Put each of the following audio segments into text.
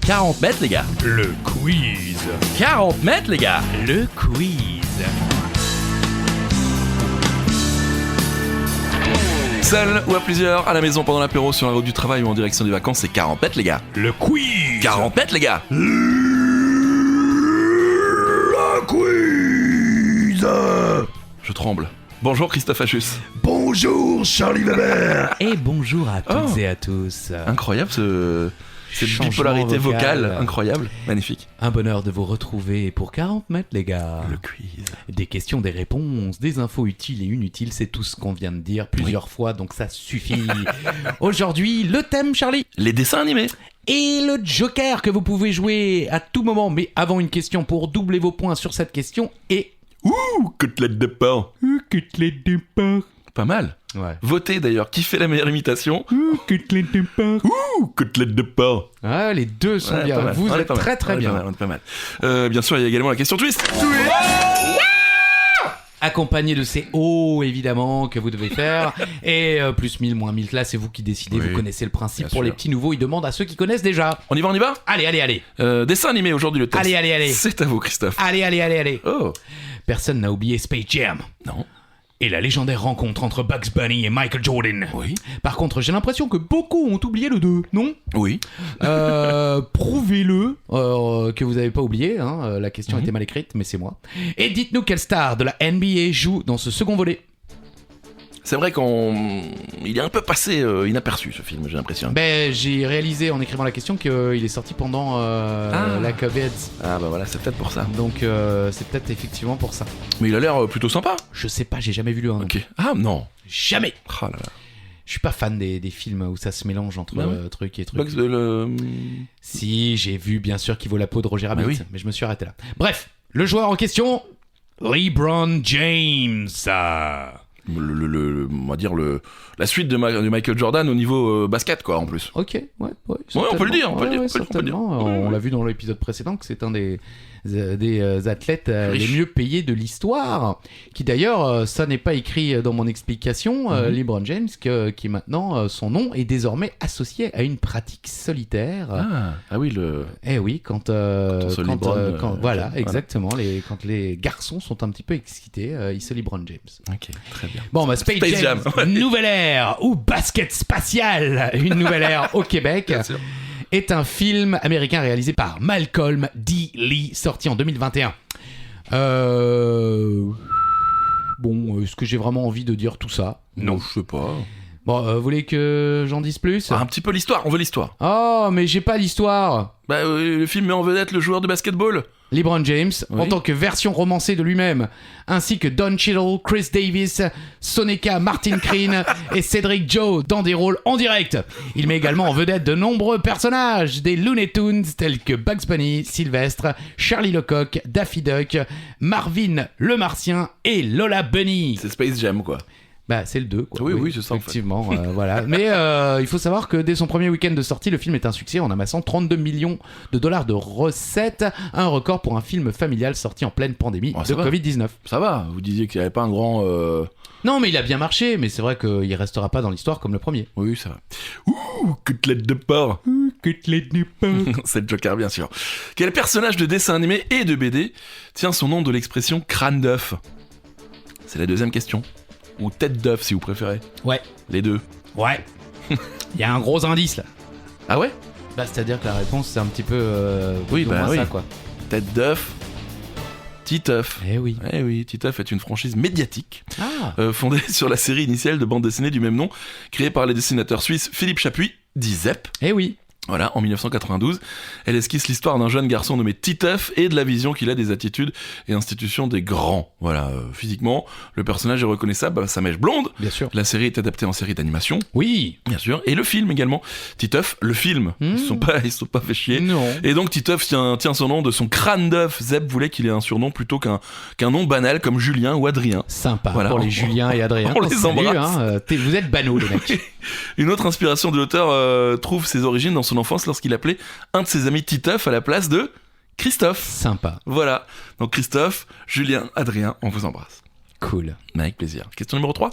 40 mètres, les gars. Le quiz. 40 mètres, les gars. Le quiz. Seul ou à plusieurs, à la maison pendant l'apéro, sur la route du travail ou en direction des vacances, c'est 40 mètres, les gars. Le quiz. 40 mètres, les gars. Le quiz. Je tremble. Bonjour Christophe Achus. Bonjour Charlie Weber. Et bonjour à toutes Oh. et à tous. Incroyable cette Changement bipolarité vocale. vocal. Incroyable. Magnifique. Un bonheur de vous retrouver pour 40 mètres, les gars. Le quiz. Des questions, des réponses, des infos utiles et inutiles, c'est tout ce qu'on vient de dire plusieurs fois, donc ça suffit. Aujourd'hui, le thème, Charlie, Les dessins animés. et le joker que vous pouvez jouer à tout moment. Mais avant une question pour doubler vos points sur cette question et... Ouh, côtelette de porc. Côtelette de porc. Pas mal. Ouais. Votez d'ailleurs, qui fait la meilleure imitation? Côtelette de porc. Ouh, côtelette de porc. Ah, les deux sont Ouais, bien. pas mal. Vous On est êtes pas mal. très très On est bien. pas mal, on est pas mal. Bien sûr, il y a également la question twist. Accompagné de ces hauts, évidemment, que vous devez faire. Et plus 1000, moins 1000 classes, c'est vous qui décidez. Oui, Vous connaissez le principe. bien Pour sûr. les petits nouveaux, ils demandent à ceux qui connaissent déjà. On y va, on y va. Allez, allez, allez. Dessin animé aujourd'hui, le test. Allez, allez, allez. C'est à vous, Christophe. Allez, allez, allez, allez. Oh. Personne n'a oublié Space Jam. Non. Et la légendaire rencontre entre Bugs Bunny et Michael Jordan. Oui. Par contre, j'ai l'impression que beaucoup ont oublié le 2, non? Oui. Prouvez-le que vous n'avez pas oublié. Hein. La question était mal écrite, mais c'est moi. Et dites-nous quelle star de la NBA joue dans ce second volet. C'est vrai il est un peu passé inaperçu, ce film, j'ai l'impression. Ben, j'ai réalisé en écrivant la question qu'il est sorti pendant la Covid. Ah bah voilà, c'est peut-être pour ça. Donc c'est peut-être effectivement pour ça. Mais il a l'air plutôt sympa. Je sais pas, j'ai jamais vu le 1. Ok. Ah non. Jamais. Ah là là. Je suis pas fan des films où ça se mélange entre Bah ouais. trucs et trucs. Bugs, le... Si, j'ai vu bien sûr qu'il vaut la peau de Roger Rabbit, oui. mais je me suis arrêté là. Bref, le joueur en question, LeBron James. on va dire la suite de Michael Jordan au niveau basket, quoi, en plus. Ok, ouais. on peut le dire, on peut le dire, on peut le dire. certainement. Ouais, On l'a vu dans l'épisode précédent que c'est un des athlètes Riche. les mieux payés de l'histoire. Qui d'ailleurs, ça n'est pas écrit dans mon explication, LeBron James, qui maintenant, son nom est désormais associé à une pratique solitaire. Ah oui, le... Eh oui, quand on se Lebron, voilà, voilà. exactement, quand les garçons sont un petit peu excités, ils se LeBron James. Ok, très bien. Bon, bah Space Jam, ouais. nouvelle ère ou basket spatial, une nouvelle ère au Québec, Bien sûr. est un film américain réalisé par Malcolm D. Lee, sorti en 2021. Bon, est-ce que j'ai vraiment envie de dire tout ça? Non, je sais pas. Bon, vous voulez que j'en dise plus? Un petit peu l'histoire, on veut l'histoire. Oh, mais j'ai pas l'histoire. Bah, le film met en vedette le joueur de basketball. LeBron James, Oui. en tant que version romancée de lui-même, ainsi que Don Cheadle, Chris Davis, Soneca Martin Green et Cedric Joe dans des rôles en direct. Il met également en vedette de nombreux personnages des Looney Tunes tels que Bugs Bunny, Sylvestre, Charlie Lecoq, Daffy Duck, Marvin le Martien et Lola Bunny. C'est Space Jam, quoi. Bah, c'est le 2, quoi. Oui, c'est ça, en fait. Effectivement, voilà. Mais il faut savoir que dès son premier week-end de sortie, le film est un succès en amassant 32 millions de dollars de recettes, un record pour un film familial sorti en pleine pandémie Oh, ça de va. Covid-19. Ça va, vous disiez qu'il n'y avait pas un grand... Non, mais il a bien marché, mais c'est vrai qu'il restera pas dans l'histoire comme le premier. Oui, ça va. Ouh, côtelette de porc. Côtelette de porc. C'est le Joker, bien sûr. Quel personnage de dessin animé et de BD tient son nom de l'expression crâne d'œuf? C'est la deuxième question. Ou tête d'œuf, si vous préférez. Ouais, Les deux. ouais. Il y a un gros indice là. Ah ouais? Bah, c'est-à-dire que la réponse, c'est un petit peu. Oui, plus ou bah moins oui. ça, quoi. Tête d'œuf. Titeuf. Eh oui. Eh oui, Titeuf est une franchise médiatique Ah, fondée sur la série initiale de bande dessinée du même nom, créée par les dessinateurs suisses Philippe Chapuis, dit Zep. eh oui. Voilà, en 1992, elle esquisse l'histoire d'un jeune garçon nommé Titeuf et de la vision qu'il a des attitudes et institutions des grands. Voilà, physiquement, le personnage est reconnaissable à sa mèche blonde. Bien sûr. La série est adaptée en série d'animation, Oui. bien sûr, et le film également. Titeuf, le film, ils se sont pas fait chier. Non. Et donc Titeuf tient son nom de son crâne d'œuf. Zeb voulait qu'il ait un surnom plutôt qu'un nom banal comme Julien ou Adrien. Sympa Voilà, pour les Julien et Adrien. on les Salut, embrasse. hein, vous êtes banaux, les mecs. Une autre inspiration de l'auteur trouve ses origines dans son enfance lorsqu'il appelait un de ses amis Titeuf à la place de Christophe. Sympa. Voilà, donc Christophe, Julien, Adrien, on vous embrasse. Cool. Mais avec plaisir. Question numéro 3.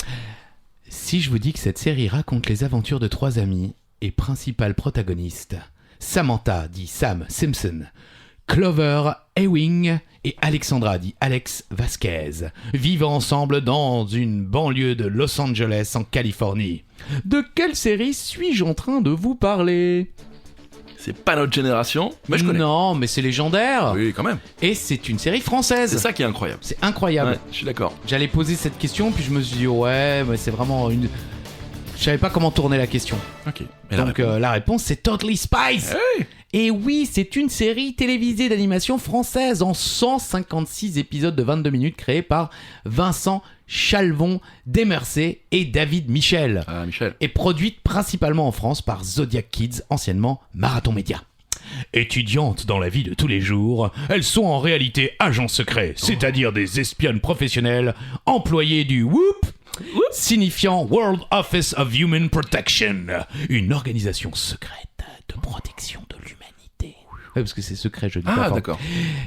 Si je vous dis que cette série raconte les aventures de trois amis et principal protagoniste, Samantha, dit Sam Simpson, Clover Ewing et Alexandra, dit Alex Vasquez, vivent ensemble dans une banlieue de Los Angeles en Californie. De quelle série suis-je en train de vous parler ? C'est pas notre génération, mais je connais. Non, mais c'est légendaire. Oui, quand même. Et c'est une série française. C'est ça qui est incroyable. C'est incroyable. Ouais, je suis d'accord. J'allais poser cette question, puis je me suis dit, ouais, mais c'est vraiment une... Je savais pas comment tourner la question. Ok. Et Donc la réponse, c'est Totally Spies. Hey. Et oui, c'est une série télévisée d'animation française en 156 épisodes de 22 minutes créée par Vincent Chalvon Desmercé et David Michel. Ah, Michel. Et produite principalement en France par Zodiac Kids, anciennement Marathon Média. Étudiantes dans la vie de tous les jours, elles sont en réalité agents secrets, c'est-à-dire des espionnes professionnelles employées du WHOOP, signifiant World Office of Human Protection, une organisation secrète de protection de l'humanité. Ouais, parce que c'est secret, je dis pas Ah, fort. d'accord.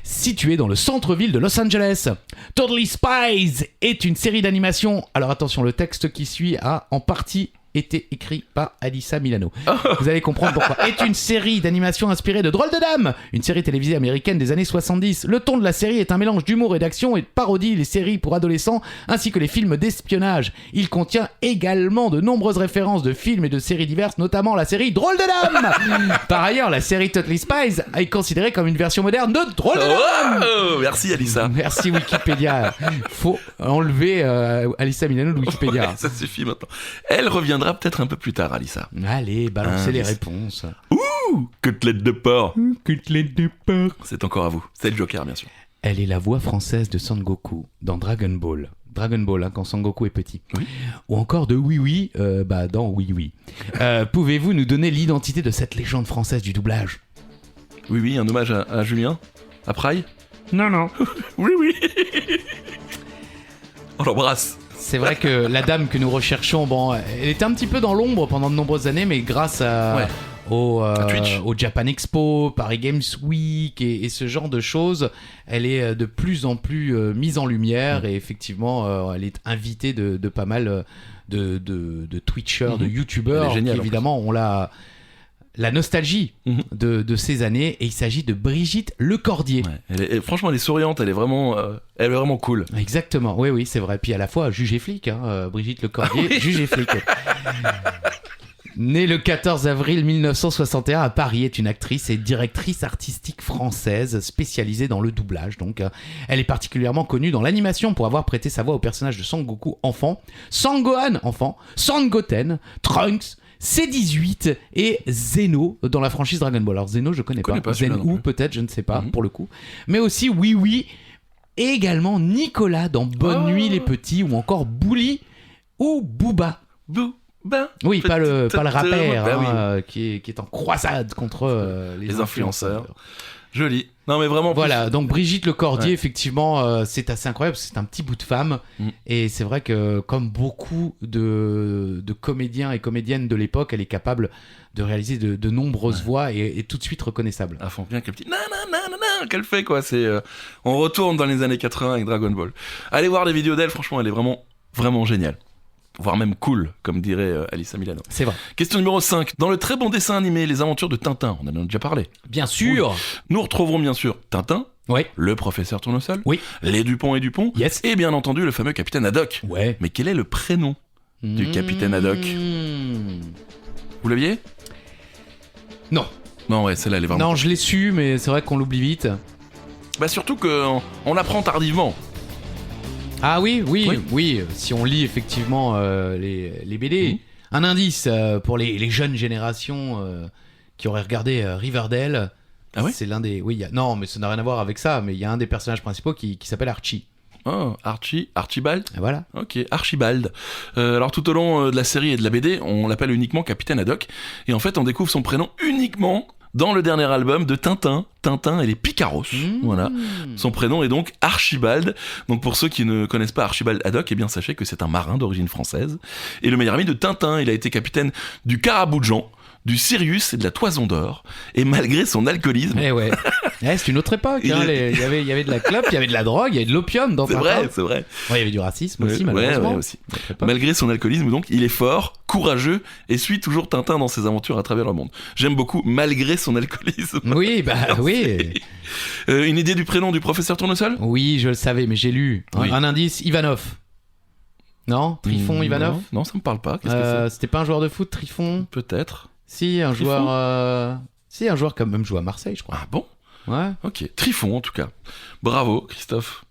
Située dans le centre-ville de Los Angeles. Totally Spies est une série d'animation. Alors attention, le texte qui suit a en partie été écrit par Alyssa Milano. Vous allez comprendre pourquoi. Est une série d'animation inspirée de Drôles de Dames, une série télévisée américaine des années 70. Le ton de la série est un mélange d'humour et d'action et de parodie les séries pour adolescents ainsi que les films d'espionnage. Il contient également de nombreuses références de films et de séries diverses, notamment la série Drôles de Dames. Par ailleurs, la série Totally Spies est considérée comme une version moderne de Drôles de Dames. Oh, merci Alissa. Merci Wikipédia. Faut enlever Alyssa Milano de Wikipédia. Ouais, ça suffit maintenant. Elle reviendra peut-être un peu plus tard, Alissa. Allez, balancez les réponses. Côtelette de porc. Côtelette de porc. C'est encore à vous. C'est le Joker, bien sûr. Elle est la voix française de Son Goku dans Dragon Ball. Dragon Ball, hein, quand Son Goku est petit. Oui. Ou encore de Oui Oui, dans Oui Oui. Pouvez-vous nous donner l'identité de cette légende française du doublage ? Oui, oui, un hommage à Julien. À Praille. Non. Oui, oui. On l'embrasse. C'est vrai que la dame que nous recherchons, bon, elle était un petit peu dans l'ombre pendant de nombreuses années, mais grâce au Japan Expo, Paris Games Week et ce genre de choses, elle est de plus en plus mise en lumière et effectivement, elle est invitée de pas mal de Twitchers, de YouTubers Elle est géniale, qui évidemment ont la nostalgie de ces années, et il s'agit de Brigitte Lecordier. Ouais. Franchement, elle est souriante, elle est vraiment cool. Exactement, oui, c'est vrai. Puis à la fois juge et flic, hein, Brigitte Lecordier, juge et flic. Née le 14 avril 1961 à Paris, est une actrice et directrice artistique française spécialisée dans le doublage. Donc, elle est particulièrement connue dans l'animation pour avoir prêté sa voix au personnage de Son Goku enfant, Sangohan enfant, Sangoten, Trunks, C18 et Zeno dans la franchise Dragon Ball. Alors Zeno, je connais pas. Zen-ou peut-être, je ne sais pas, pour le coup. Mais aussi Oui Oui, et également Nicolas dans Bonne Nuit les Petits, ou encore Bouli ou Booba. Booba. Oui, pas le rappeur bah qui est en croisade contre les influenceurs. Joli. Non mais vraiment. Voilà, donc Brigitte Lecordier, effectivement, c'est assez incroyable, c'est un petit bout de femme, et c'est vrai que comme beaucoup de comédiens et comédiennes de l'époque, elle est capable de réaliser de nombreuses voix et tout de suite reconnaissable. À fond, bien qu'elle petit qu'elle fait quoi, on retourne dans les années 80 avec Dragon Ball. Allez voir les vidéos d'elle, franchement, elle est vraiment géniale. Voire même cool, comme dirait Alyssa Milano. C'est vrai. Question numéro 5. Dans le très bon dessin animé Les Aventures de Tintin, on en a déjà parlé. Bien sûr. Oui. Nous retrouverons bien sûr Tintin, le professeur Tournesol, les Dupont et Dupont, et bien entendu le fameux capitaine Haddock. Ouais. Mais quel est le prénom du capitaine Haddock ? Vous l'aviez ? Non. Non, ouais, celle-là, elle est vraiment... Non, je l'ai su, mais c'est vrai qu'on l'oublie vite. Bah surtout qu'on apprend tardivement. Ah oui, si on lit effectivement les BD. Un indice pour les jeunes générations qui auraient regardé Riverdale. Ah oui ? C'est l'un des... Non, mais ça n'a rien à voir avec ça, mais il y a un des personnages principaux qui s'appelle Archie. Oh, Archibald. Et voilà. Ok, Archibald. Alors tout au long de la série et de la BD, on l'appelle uniquement Capitaine Haddock. Et en fait, on découvre son prénom uniquement dans le dernier album de Tintin et les Picaros. Voilà. Son prénom est donc Archibald. Donc pour ceux qui ne connaissent pas Archibald Haddock, eh bien sachez que c'est un marin d'origine française. Et le meilleur ami de Tintin, il a été capitaine du Carabou de Jean, du Sirius et de la Toison d'Or. Et malgré son alcoolisme, C'est une autre époque. Il hein, est- il y avait de la clope, il y avait de la drogue, il y avait de l'opium dans C'est Tintin. vrai, c'est vrai. Ouais, il y avait du racisme aussi, Ouais, malheureusement. ouais, aussi. Notre époque. Malgré son alcoolisme, donc, il est fort, courageux et suit toujours Tintin dans ses aventures à travers le monde. J'aime beaucoup malgré son alcoolisme. Oui, bah oui. Une idée du prénom du professeur Tournesol? Oui, je le savais, mais j'ai lu. Oui. Un indice, Ivanov. Non, Trifon Ivanov. Non, ça me parle pas. Qu'est-ce que C'était pas un joueur de foot, Trifon? c'est? Peut-être. Si, un Trifon joueur. Si, un joueur quand même joue à Marseille, je crois. Ah bon? Ouais. Ok. Trifon, en tout cas. Bravo, Christophe.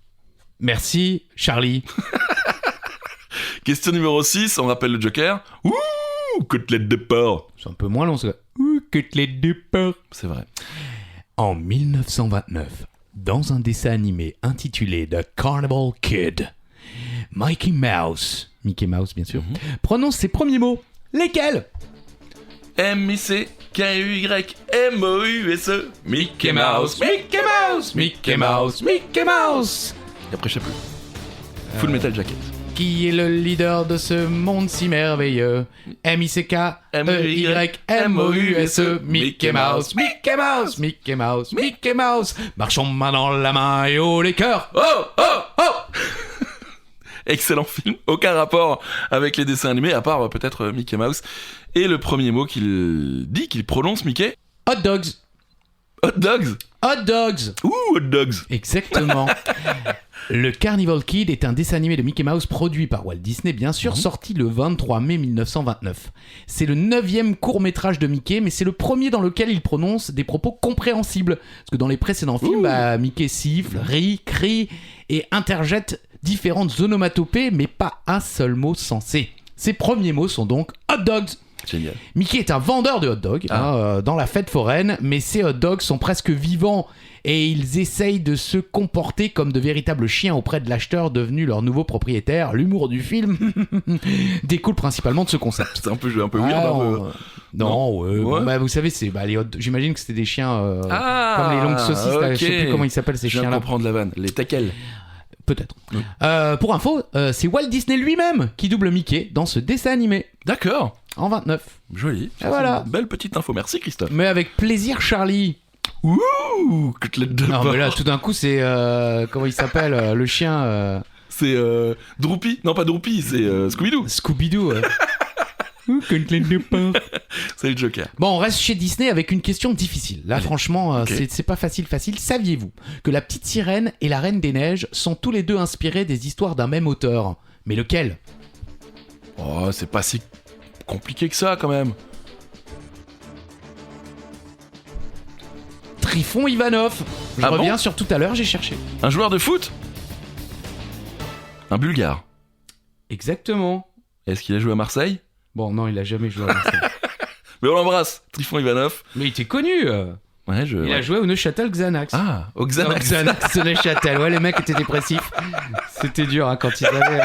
Merci, Charlie. Question numéro 6, on rappelle le Joker. Ouh, côtelette de porc. C'est un peu moins long, ça. Ouh, côtelette de porc. C'est vrai. En 1929, dans un dessin animé intitulé The Carnival Kid, Mickey Mouse, bien sûr, prononce ses premiers mots. Lesquels? M-I-C-K-U-Y-M-O-U-S-E. Mickey Mouse. Mickey Mouse, Mickey Mouse, Mickey Mouse. Et après, je sais plus. Full Metal Jacket. Qui est le leader de ce monde si merveilleux? M-I-C-K-E-Y-M-O-U-S-E. Mickey Mouse, Mickey Mouse, Mickey Mouse, Mickey Mouse. Marchons main dans la main et haut les cœurs. Oh, oh, oh. Excellent film, aucun rapport avec les dessins animés, à part peut-être Mickey Mouse. Et le premier mot qu'il dit, qu'il prononce, Mickey, Hot dogs. hot dogs. Hot dogs. Ouh, hot dogs. Exactement. Le Carnival Kid est un dessin animé de Mickey Mouse produit par Walt Disney, bien sûr, sorti le 23 mai 1929. C'est le 9e court-métrage de Mickey, mais c'est le premier dans lequel il prononce des propos compréhensibles. Parce que dans les précédents films, Mickey siffle, rit, crie et interjette différentes onomatopées, mais pas un seul mot sensé. Ses premiers mots sont donc hot dogs. Génial. Mickey est un vendeur de hot dogs dans la fête foraine, mais ces hot dogs sont presque vivants et ils essayent de se comporter comme de véritables chiens auprès de l'acheteur devenu leur nouveau propriétaire. L'humour du film découle principalement de ce concept. C'est un peu weird, un peu. Non, ouais, bon, Ouais. bah, vous savez, c'est les j'imagine que c'était des chiens comme les longues saucisses. Là, je sais plus comment ils s'appellent ces Je viens de chiens-là. comprendre la vanne. Les tackles. Peut-être. Oui. Pour info, c'est Walt Disney lui-même qui double Mickey dans ce dessin animé D'accord. en 29. Joli. Et voilà. Une belle petite info. Merci, Christophe. Mais avec plaisir, Charlie. Ouh, côtelette de Non, porc. mais là, tout d'un coup, c'est. Comment il s'appelle le chien C'est Droopy. Non, pas Droopy, c'est Scooby-Doo. Scooby-Doo. Côtelette de porc. C'est le Joker. Bon, on reste chez Disney avec une question difficile. Là, Allez. franchement, Ok. c'est pas facile. Saviez-vous que La Petite Sirène et La Reine des Neiges sont tous les deux inspirés des histoires d'un même auteur? Mais lequel? Oh, c'est pas si compliqué que ça, quand même. Trifon Ivanov. Je Ah reviens bon sur tout à l'heure, j'ai cherché. Un joueur de foot? Un Bulgare. Exactement. Est-ce qu'il a joué à Marseille? Bon, non, il a jamais joué à Marseille. Mais on l'embrasse. Trifon Ivanov. Mais il était connu. Ouais, Il a joué au Neuchâtel Xanax. Ah, au Xanax. Xanax de Neuchâtel. Ouais, les mecs étaient dépressifs. C'était dur quand ils avaient.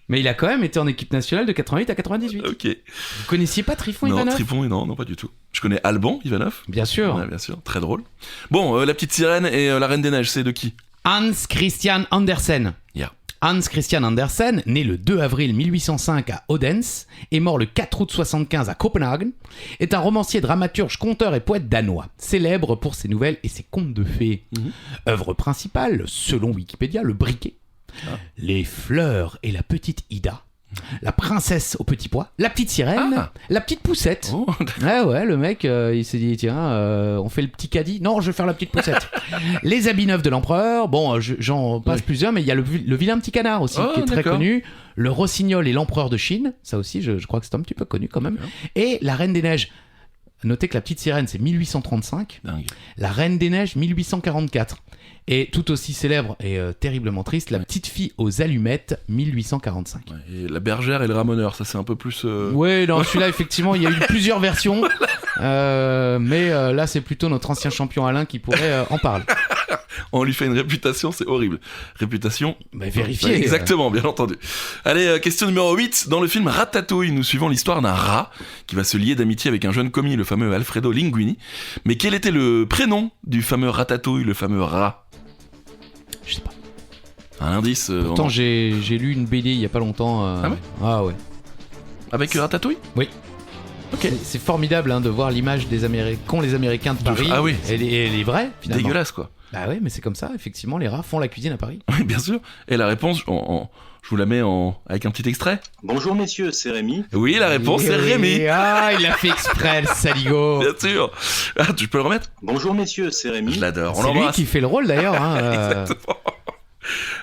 Mais il a quand même été en équipe nationale de 88 à 98. Ok. Vous connaissiez pas Trifon Non, Ivanov? Trifon, non, pas du tout. Je connais Alban Ivanov. Bien sûr. Ouais, bien sûr, très drôle. Bon, la petite sirène et la reine des neiges, c'est de qui? Hans Christian Andersen. Yeah. Hans Christian Andersen, né le 2 avril 1805 à Odense et mort le 4 août 75 à Copenhague, est un romancier, dramaturge, conteur et poète danois, célèbre pour ses nouvelles et ses contes de fées. Œuvre principale, selon Wikipédia, Le Briquet, Les Fleurs et la Petite Ida, La Princesse au Petit Pois, La Petite Sirène, Ah. La Petite Poussette. Oh, Ouais, le mec, il s'est dit, tiens, on fait le petit caddie. Non, je vais faire la petite poussette. Les habits neufs de l'empereur. Bon, j'en passe Oui. plusieurs, mais il y a le vilain petit canard aussi, Oh, qui est très d'accord. connu. Le rossignol et l'empereur de Chine. Ça aussi, je crois que c'est un petit peu connu quand même. D'accord. Et la Reine des Neiges. Notez que la petite sirène, c'est 1835. dingue. La Reine des Neiges, 1844. Et tout aussi célèbre et terriblement triste, La Petite Fille aux Allumettes, 1845. Ouais, et la bergère et le ramoneur, ça c'est un peu plus... Ouais, non, celui-là, effectivement, il y a eu plusieurs versions. Mais là, c'est plutôt notre ancien champion Alain qui pourrait en parler. On lui fait une réputation, c'est horrible. Réputation... Mais vérifiez. Ouais, exactement, bien entendu. Allez, question numéro 8. Dans le film Ratatouille, nous suivons l'histoire d'un rat qui va se lier d'amitié avec un jeune commis, le fameux Alfredo Linguini. Mais quel était le prénom du fameux Ratatouille, le fameux rat? Je sais pas. Un indice Pourtant, j'ai lu une BD il y a pas longtemps. Ah ouais Ah ouais. avec Ratatouille? Oui. C'est formidable hein, de voir l'image des qu'ont les Américains de Paris. Ah oui. Elle est vraie, finalement. Dégueulasse, quoi. Bah oui, mais c'est comme ça, effectivement, les rats font la cuisine à Paris. Oui, bien sûr. Et la réponse, je vous la mets avec un petit extrait. Bonjour messieurs, c'est Rémi. Oui, la réponse, c'est Rémi. Ah, il a fait exprès, le saligo. Bien sûr. Ah, tu peux le remettre? Bonjour messieurs, c'est Rémi. Je l'adore. On C'est lui l'embrasse. qui fait le rôle, d'ailleurs. Hein, Exactement.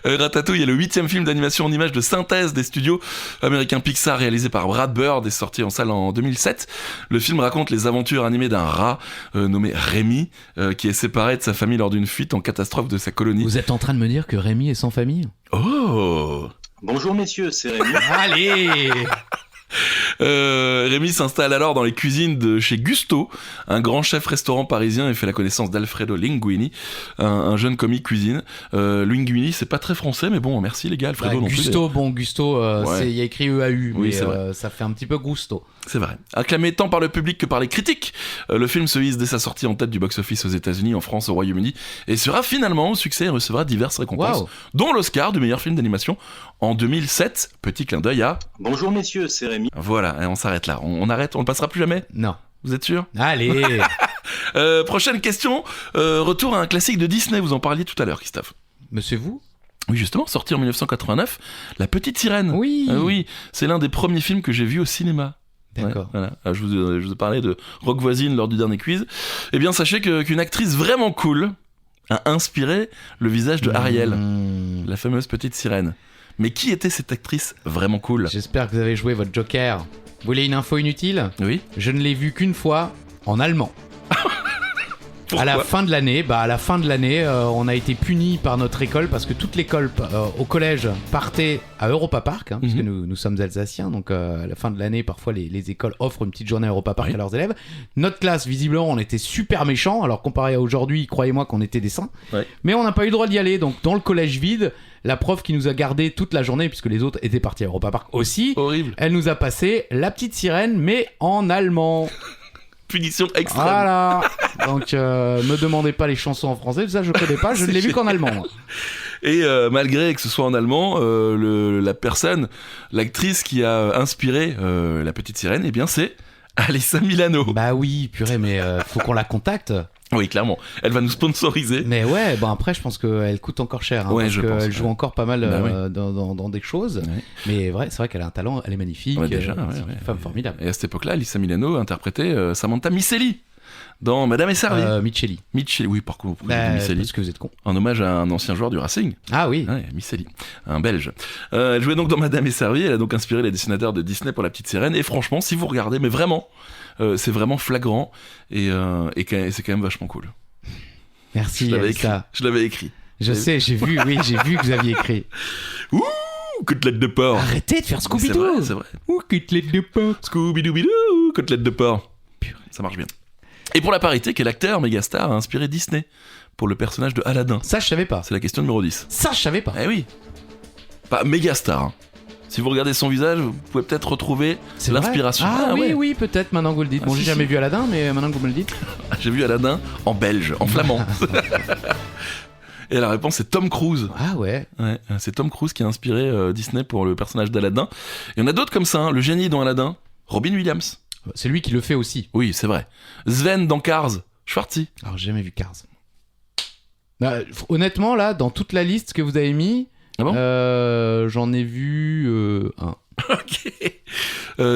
Ratatouille est le 8e film d'animation en images de synthèse des studios américains Pixar réalisé par Brad Bird et sorti en salle en 2007. Le film raconte les aventures animées d'un rat nommé Rémi qui est séparé de sa famille lors d'une fuite en catastrophe de sa colonie. Vous êtes en train de me dire que Rémi est sans famille? Oh! Bonjour messieurs, c'est Rémi. Allez. Rémi s'installe alors dans les cuisines de chez Gusto, un grand chef restaurant parisien, et fait la connaissance d'Alfredo Linguini, un jeune commis cuisine. Linguini, c'est pas très français, mais bon, merci les gars, Alfredo non plus. Gusto, Ouais. il y a écrit EAU, Oui, mais c'est vrai. ça fait un petit peu gusto. C'est vrai. Acclamé tant par le public que par les critiques, le film se hisse dès sa sortie en tête du box-office aux États-Unis, en France, au Royaume-Uni, et sera finalement au succès et recevra diverses récompenses, Wow. dont l'Oscar du meilleur film d'animation en 2007. Petit clin d'œil à... Bonjour messieurs, c'est Rémi. Voilà, et on s'arrête là. On arrête, on ne passera plus jamais. Non. Vous êtes sûr? Allez. Prochaine question. Retour à un classique de Disney. Vous en parliez tout à l'heure, Christophe. Monsieur vous? Oui, justement, sorti en 1989, La Petite Sirène. Oui. Oui, c'est l'un des premiers films que j'ai vu au cinéma. D'accord. Ouais, voilà. Je vous ai parlé de Rock Voisine lors du dernier quiz. Eh bien, sachez qu'une actrice vraiment cool a inspiré le visage de Ariel, Mmh. la fameuse petite sirène. Mais qui était cette actrice vraiment cool? J'espère que vous avez joué votre Joker. Vous voulez une info inutile? Oui. Je ne l'ai vu qu'une fois en allemand. À la fin de l'année, on a été punis par notre école parce que toute l'école au collège partait à Europa Park, hein, puisque nous sommes alsaciens, donc à la fin de l'année, parfois les écoles offrent une petite journée à Europa Park Oui. à leurs élèves. Notre classe, visiblement, on était super méchants, alors comparé à aujourd'hui, croyez-moi qu'on était des saints, Ouais. mais on n'a pas eu le droit d'y aller, donc dans le collège vide, la prof qui nous a gardés toute la journée, puisque les autres étaient partis à Europa Park aussi, Horrible. elle nous a passé La Petite Sirène, mais en allemand. Punition extrême. Voilà. Donc, me demandez pas les chansons en français, ça je connais pas, je ne l'ai vu qu'en allemand. moi. Et malgré que ce soit en allemand, l'actrice qui a inspiré La Petite Sirène, eh bien c'est Alyssa Milano. Bah oui, purée, mais faut qu'on la contacte. Oui, clairement. Elle va nous sponsoriser. Mais ouais, bon après, je pense qu'elle coûte encore cher. Hein, Ouais, parce je pense, qu'elle joue ouais. encore pas mal Bah oui. dans des choses. Ouais. Mais c'est vrai qu'elle a un talent, elle est magnifique. Ouais, déjà, c'est une femme formidable. Et à cette époque-là, Alyssa Milano interprétait Samantha Micelli dans Madame est servie. Micheli. Micelli, oui, par contre, Bah, Micelli. parce que vous êtes con. En hommage à un ancien joueur du Racing. Ah oui. Ouais, Micelli, un Belge. Elle jouait donc dans Madame est servie, elle a donc inspiré les dessinateurs de Disney pour La Petite Sirène, et franchement, si vous regardez, mais vraiment, c'est vraiment flagrant, et c'est quand même vachement cool. Merci, Je l'avais écrit. Alyssa. Je l'avais écrit. Je sais, j'ai vu que vous aviez écrit. Ouh, côtelette de porc. Arrêtez de faire C'est Scooby-Doo. vrai, c'est vrai. Ouh, côtelette de porc. Scooby-Dooby-Doo, côtelette de porc. Purée, ça marche bien. Et pour la parité, quel acteur mégastar a inspiré Disney pour le personnage de Aladdin? Ça, je savais pas. C'est la question numéro 10. Ça, je savais pas. Eh oui. Pas mégastar. Hein. Si vous regardez son visage, vous pouvez peut-être retrouver C'est vrai l'inspiration. Ah, oui, ouais. oui, peut-être maintenant que vous le dites. Ah, Bon, si, j'ai jamais si. vu Aladdin, mais maintenant que vous me le dites. J'ai vu Aladdin en belge, en flamand. Et la réponse c'est Tom Cruise. Ah ouais. Ouais, c'est Tom Cruise qui a inspiré Disney pour le personnage d'Aladdin. Il y en a d'autres comme ça, hein. Le génie dans Aladdin, Robin Williams. C'est lui qui le fait aussi. Oui, c'est vrai. Sven dans Cars, Schwartzy. Alors, j'ai jamais vu Cars. Bah, honnêtement, là, dans toute la liste que vous avez mis, Ah bon j'en ai vu un. Ok.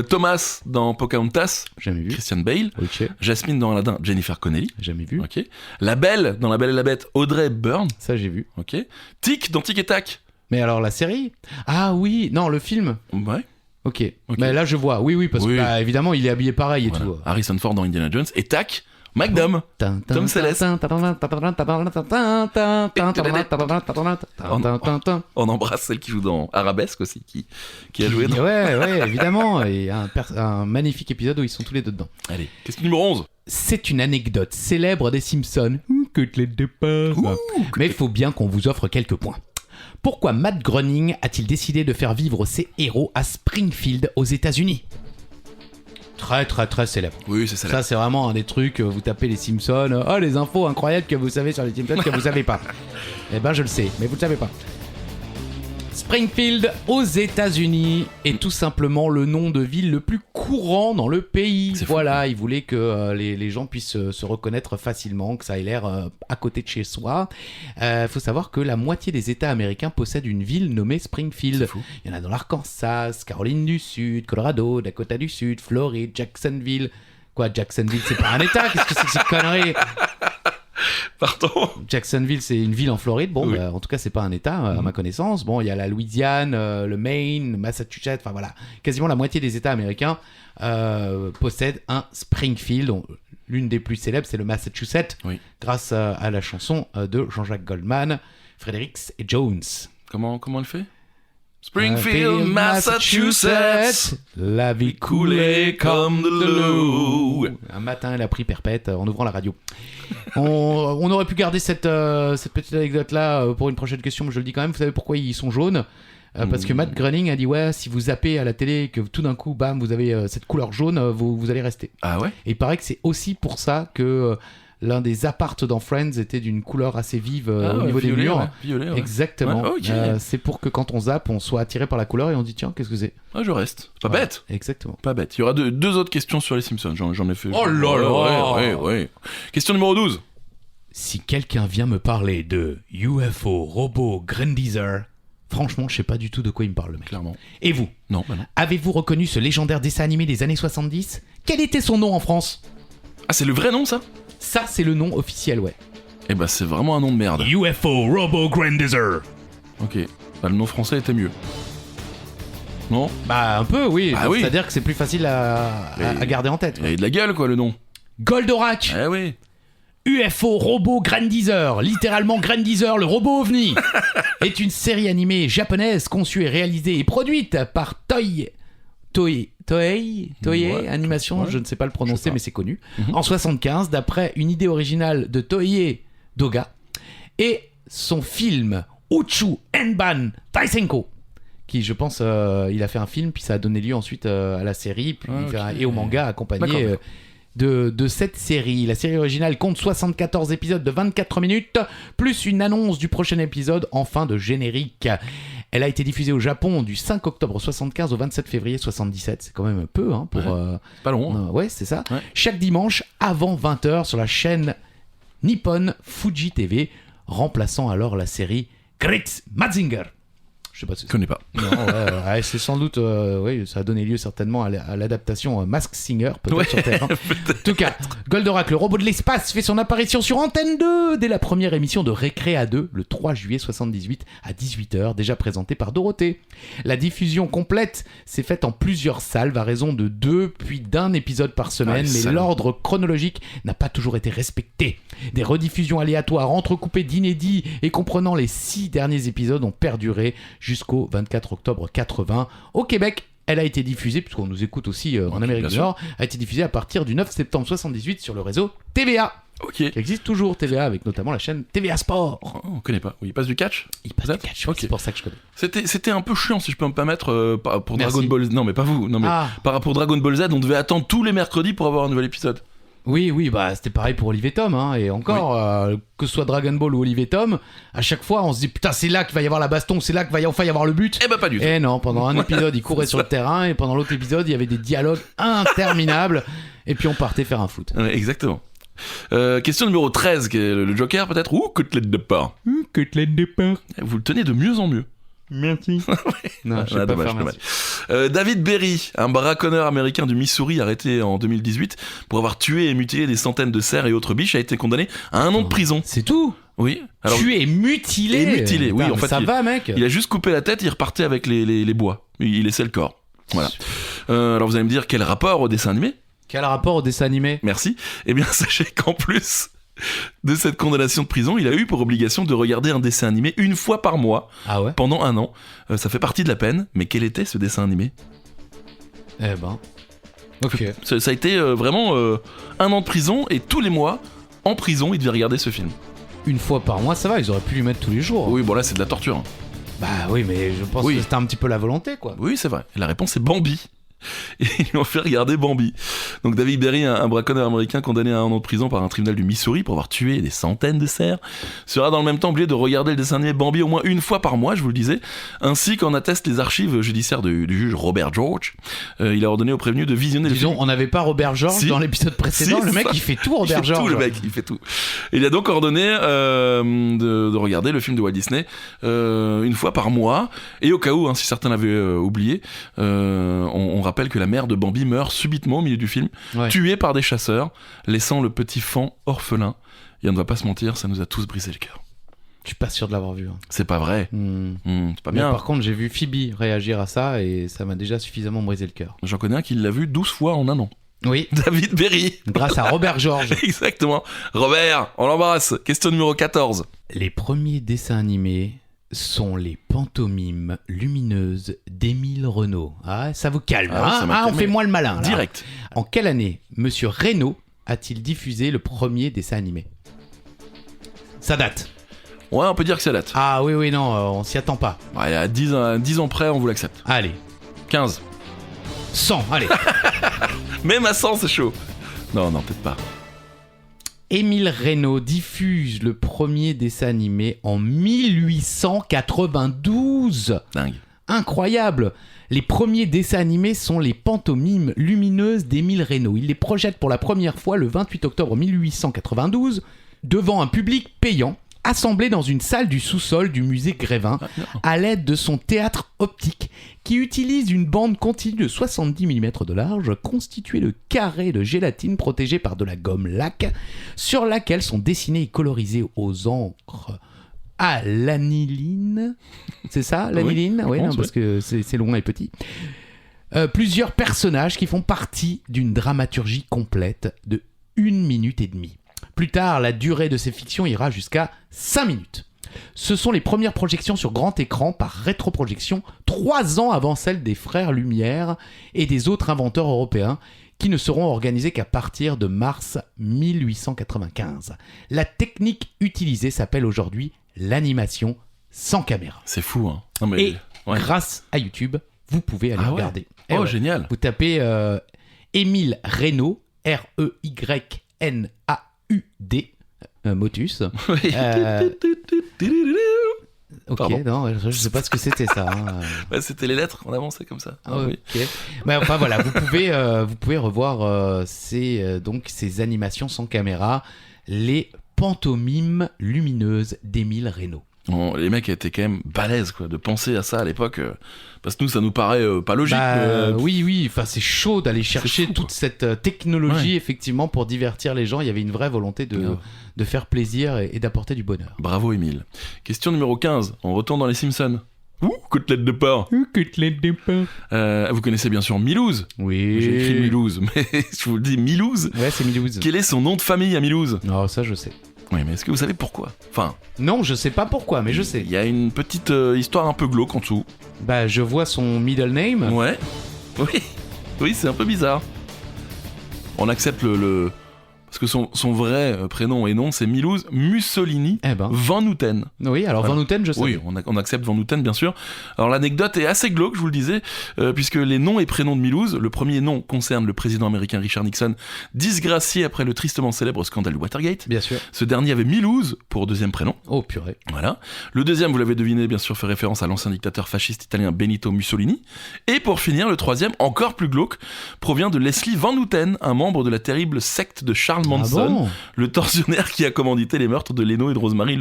Thomas dans Pocahontas, Jamais vu. Christian Bale. Ok. Jasmine dans Aladdin, Jennifer Connelly. Jamais vu. Ok. La Belle dans La Belle et la Bête, Audrey Hepburn. Ça, j'ai vu. Ok. Tic dans Tic et Tac. Mais alors, la série? Ah oui, non, le film. Ouais. Ok. Ok. Mais là, je vois. Oui, parce Oui. que, bah, évidemment, il est habillé pareil et Voilà. tout. Harrison Ford dans Indiana Jones. Et Tac, McDom. Tom Selleck. On embrasse celle qui joue dans Arabesque aussi, qui a joué dans... Ouais, évidemment. Et un magnifique épisode où ils sont tous les deux dedans. Allez, question numéro 11. C'est une anecdote célèbre des Simpsons. Côtelette de porc. Mais il faut bien qu'on vous offre quelques points. Pourquoi Matt Groening a-t-il décidé de faire vivre ses héros à Springfield aux États-Unis? Très très très célèbre. Oui, c'est ça. Ça, c'est vraiment un des trucs, vous tapez les Simpsons, oh les infos incroyables que vous savez sur les Simpsons que vous savez pas. Eh ben je le sais, mais vous le savez pas. Springfield aux États-Unis est tout simplement le nom de ville le plus courant dans le pays. C'est fou. Voilà, il voulait que les gens puissent se reconnaître facilement, que ça ait l'air à côté de chez soi. Faut savoir que la moitié des États américains possèdent une ville nommée Springfield. C'est fou. Il y en a dans l'Arkansas, Caroline du Sud, Colorado, Dakota du Sud, Floride, Jacksonville. Quoi, Jacksonville, c'est pas un État? Qu'est-ce que c'est que cette connerie? Pardon. Jacksonville, c'est une ville en Floride. Bon, Oui. en tout cas, c'est pas un État, à ma connaissance. Bon, il y a la Louisiane, le Maine, le Massachusetts. Enfin voilà, quasiment la moitié des États américains possèdent un Springfield. L'une des plus célèbres, c'est le Massachusetts, Oui. grâce à la chanson de Jean-Jacques Goldman, Fredericks et Jones. Comment elle fait? Springfield, Massachusetts. La vie coulait comme de l'eau. Un matin, elle a pris perpète en ouvrant la radio. On aurait pu garder cette petite anecdote-là pour une prochaine question, mais je le dis quand même. Vous savez pourquoi ils sont jaunes? Parce que Matt Groening a dit ouais, si vous zappez à la télé et que tout d'un coup, bam, vous avez cette couleur jaune, vous allez rester. Ah ouais? Et il paraît que c'est aussi pour ça que l'un des appartes dans Friends était d'une couleur assez vive au niveau des murs. Ouais, violet, ouais. Exactement. Ouais, ok. C'est pour que quand on zappe, on soit attiré par la couleur et on dit tiens, qu'est-ce que c'est? Ah, je reste. Pas Voilà. bête. Exactement. Pas bête. Il y aura deux autres questions sur les Simpsons. J'en ai fait. Oh là là. Ouais. Question numéro 12. Si quelqu'un vient me parler de UFO, robot, Grandizer, franchement, je sais pas du tout de quoi il me parle, le mec. Clairement. Et vous, Non, bah non. avez-vous reconnu ce légendaire dessin animé des années 70? Quel était son nom en France? Ah, c'est le vrai nom, ça? Ça, c'est le nom officiel, ouais. Eh bah, c'est vraiment un nom de merde. UFO, robot, Grandizer. Ok. Bah, le nom français était mieux. Non? Bah, un peu, oui. Ah oui. C'est-à-dire que c'est plus facile à garder en tête. Il y avait de la gueule, quoi, le nom. Goldorak, Eh oui. UFO Robot Grandizer, littéralement Grandizer, le robot ovni, est une série animée japonaise conçue et réalisée et produite par Toei Ouais, Animation, ouais. je ne sais pas le Je sais prononcer, pas. mais c'est connu. Mhm. En 75, d'après une idée originale de Toei Doga et son film Uchu Enban Taisenko, qui je pense il a fait un film puis ça a donné lieu ensuite à la série puis, Ah, ok. et au manga accompagné D'accord. de cette série. La série originale compte 74 épisodes de 24 minutes, plus une annonce du prochain épisode en fin de générique. Elle a été diffusée au Japon du 5 octobre 75 au 27 février 77. C'est quand même peu hein, pour... Pas long. Hein. ouais, c'est ça. Ouais. Chaque dimanche avant 20h sur la chaîne Nippon Fuji TV, remplaçant alors la série Great Mazinger. Je sais pas si Je connais pas. non, ouais, c'est sans doute, oui, ça a donné lieu certainement à l'adaptation Mask Singer, peut-être Ouais, sur Terre. En tout cas, Goldorak, le robot de l'espace, fait son apparition sur Antenne 2 dès la première émission de Récréa 2, le 3 juillet 78 à 18h, déjà présentée par Dorothée. La diffusion complète s'est faite en plusieurs salves à raison de 2 puis d'un épisode par semaine, Ah, mais salaud. l'ordre chronologique n'a pas toujours été respecté. Des rediffusions aléatoires entrecoupées d'inédits et comprenant les 6 derniers épisodes ont perduré jusqu'au 24 octobre 80. Au Québec, elle a été diffusée, puisqu'on nous écoute aussi en Ok, Amérique bien du sûr. Nord, a été diffusée à partir du 9 septembre 78 sur le réseau TVA, Ok. qui existe toujours, TVA, avec notamment la chaîne TVA Sport. Oh, on connaît pas. Oui, il passe du catch. Il passe du Peut-être catch, Ok. c'est pour ça que je connais. C'était un peu chiant, si je peux me permettre, pour Merci. Dragon Ball Z. Non, mais pas vous. Non, mais Ah, par rapport à Dragon Ball Z, on devait attendre tous les mercredis pour avoir un nouvel épisode. oui, bah c'était pareil pour Olive et Tom, hein, et encore, que ce soit Dragon Ball ou Olive et Tom, à chaque fois on se dit putain c'est là qu'il va y avoir la baston, c'est là qu'il va enfin y avoir le but. Eh bah, pas du tout. Et non, pendant un épisode, il courait sur le terrain, et pendant l'autre épisode, il y avait des dialogues interminables, et puis on partait faire un foot. Ouais, exactement. Question numéro 13, qui est le Joker peut-être, ou côtelette de porc. Côtelette de porc. Vous le tenez de mieux en mieux. Merci. Non, je sais Ah, pas dommage, faire merci. David Berry, un braconneur américain du Missouri arrêté en 2018 pour avoir tué et mutilé des centaines de cerfs et autres biches, a été condamné à 1 an de prison. C'est tout. Oui. Alors, Tu es mutilé. Et mutilé, oui, Putain, en mais fait, ça il- va, mec. il a juste coupé la tête, il repartait avec les bois. Il laissait le corps. Voilà. Alors vous allez me dire quel rapport au dessin animé? Quel rapport au dessin animé? Merci. Eh bien, sachez qu'en plus de cette condamnation de prison, il a eu pour obligation de regarder un dessin animé une fois par mois Ah ouais. pendant 1 an. Ça fait partie de la peine, mais quel était ce dessin animé? Eh ben. Ok. Ça a été vraiment 1 an de prison, et tous les mois, en prison, il devait regarder ce film. Une fois par mois, ça va. Ils auraient pu lui mettre tous les jours. Oui, bon là, c'est de la torture. Bah oui, mais je pense Oui. que c'était un petit peu la volonté, quoi. Oui, c'est vrai. Et la réponse est Bambi. et ils lui ont fait regarder Bambi. Donc David Berry, un braconneur américain condamné à 1 an de prison par un tribunal du Missouri pour avoir tué des centaines de cerfs, sera dans le même temps obligé de regarder le dessin animé Bambi au moins une fois par mois, je vous le disais, ainsi qu'en attestent les archives judiciaires du juge Robert George. Il a ordonné aux prévenus de visionner le Disons, film. on n'avait pas Robert George Si. dans l'épisode précédent. Si, Le mec, ça. il fait tout, Robert Il fait George. tout, le mec, il fait tout. Il a donc ordonné de regarder le film de Walt Disney une fois par mois. Et au cas où, si certains l'avaient oublié, on rappelle que la mère de Bambi meurt subitement au milieu du film, Ouais. tuée par des chasseurs, laissant le petit Fan orphelin. Et on ne va pas se mentir, ça nous a tous brisé le cœur. Je suis pas sûr de l'avoir vu. C'est pas vrai. C'est pas Mais bien. par contre, j'ai vu Phoebe réagir à ça et ça m'a déjà suffisamment brisé le cœur. J'en connais un qui l'a vu 12 fois en 1 an. Oui, David Berry. grâce à Robert George. Exactement. Robert, on l'embrasse. Question numéro 14. Les premiers dessins animés sont les pantomimes lumineuses d'Émile Renaud. Ah, ça vous calme, Ah, ça hein, m'a on calmé. fait moins le malin. Là. Direct. En quelle année Monsieur Reynaud a-t-il diffusé le premier dessin animé? Ça date. Ouais, on peut dire que ça date. Ah oui, non, on s'y attend pas. Ouais, à 10 ans près, on vous l'accepte. Allez, 15. 100, allez. Même à 100, c'est chaud. Non, peut-être pas. Émile Reynaud diffuse le premier dessin animé en 1892. Dingue. Incroyable! Les premiers dessins animés sont les pantomimes lumineuses d'Émile Reynaud. Il les projette pour la première fois le 28 octobre 1892 devant un public payant assemblé dans une salle du sous-sol du musée Grévin à l'aide de son théâtre optique qui utilise une bande continue de 70 mm de large constituée de carrés de gélatine protégés par de la gomme laque sur laquelle sont dessinés et colorisés aux encres à l'aniline. C'est ça, l'aniline? je Oui, pense, parce que c'est long et petit. Plusieurs personnages qui font partie d'une dramaturgie complète de 1 minute et demie. Plus tard, la durée de ces fictions ira jusqu'à 5 minutes. Ce sont les premières projections sur grand écran par rétroprojection 3 ans avant celles des frères Lumière et des autres inventeurs européens qui ne seront organisées qu'à partir de mars 1895. La technique utilisée s'appelle aujourd'hui l'animation sans caméra. C'est fou, hein. Non, mais... Et ouais. grâce à YouTube, vous pouvez aller Ah ouais. regarder. Eh Oh, ouais. génial. Vous tapez Émile Reynaud, R-E-Y-N-A-U-D, Motus. Oui. Ok, Pardon. non, je sais pas ce que c'était ça. hein. Ouais, c'était les lettres, on avançait comme ça. Ah, oui. Ok. Mais enfin voilà, vous pouvez revoir donc ces animations sans caméra, les pantomimes lumineuses d'Émile Reynaud. Bon, les mecs étaient quand même balèzes, quoi, de penser à ça à l'époque. Parce que nous, ça nous paraît pas logique. Bah, mais, oui, enfin c'est chaud d'aller chercher fou, toute quoi. cette technologie Ouais. effectivement pour divertir les gens. Il y avait une vraie volonté Ouais. de faire plaisir et d'apporter du bonheur. Bravo, Émile. Question numéro 15. On retourne dans les Simpsons. Ouh, côtelette de porc. Vous connaissez bien sûr Milouz. Oui. J'ai écrit Milouz, mais je vous le dis, Milouz. Ouais, c'est Milouz. Quel est son nom de famille à Milouz? Non, ça je sais. Oui, mais est-ce que vous savez pourquoi? Enfin, Non, je sais pas pourquoi, mais je sais. il y a une petite histoire un peu glauque en dessous. Bah, je vois son middle name. Ouais. Oui, c'est un peu bizarre. On accepte le... Parce que son vrai prénom et nom, c'est Milouz Mussolini Eh ben. Van Houten. Oui, alors Voilà. Van Houten, je sais. Oui, on accepte Van Houten, bien sûr. Alors l'anecdote est assez glauque, je vous le disais, puisque les noms et prénoms de Milouz, le premier nom concerne le président américain Richard Nixon, disgracié après le tristement célèbre scandale du Watergate. Bien sûr. Ce dernier avait Milouz pour deuxième prénom. Oh purée. Voilà. Le deuxième, vous l'avez deviné, bien sûr, fait référence à l'ancien dictateur fasciste italien Benito Mussolini. Et pour finir, le troisième, encore plus glauque, provient de Leslie Van Houten, un membre de la terrible secte de Charles Manson, Ah bon? le tortionnaire qui a commandité les meurtres de Leno et de Rosemary